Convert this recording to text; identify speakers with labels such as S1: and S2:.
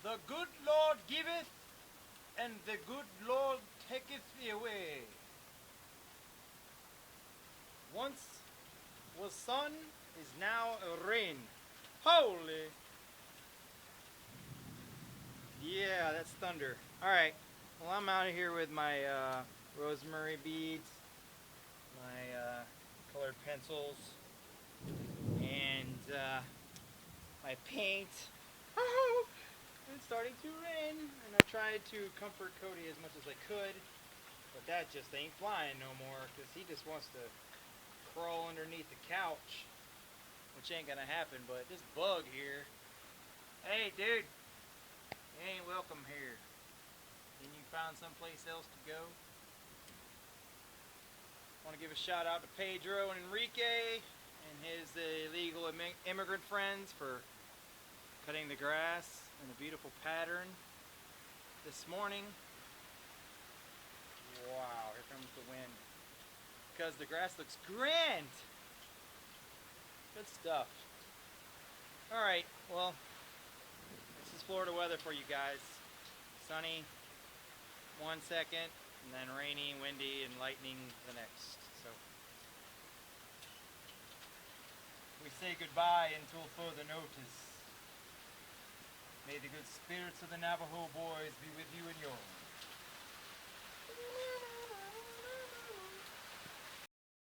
S1: The good Lord giveth, and the good Lord taketh away. Once was sun, is now rain. Holy! Yeah, that's thunder. Alright, well I'm out of here with my rosemary beads, my colored pencils, and my paint. It's starting to rain, and I tried to comfort Cody as much as I could, but that just ain't flying no more, because he just wants to crawl underneath the couch, which ain't gonna happen. But this bug here, hey dude, you ain't welcome here. Can you find someplace else to go? I want to give a shout out to Pedro and Enrique and his illegal immigrant friends for cutting the grass in a beautiful pattern this morning. Wow, here comes the wind. Because the grass looks grand. Good stuff. Alright, well, this is Florida weather for you guys. Sunny 1 second, and then rainy, windy, and lightning the next. So we say goodbye until further notice. May the good spirits of the Navajo boys be with you and yours.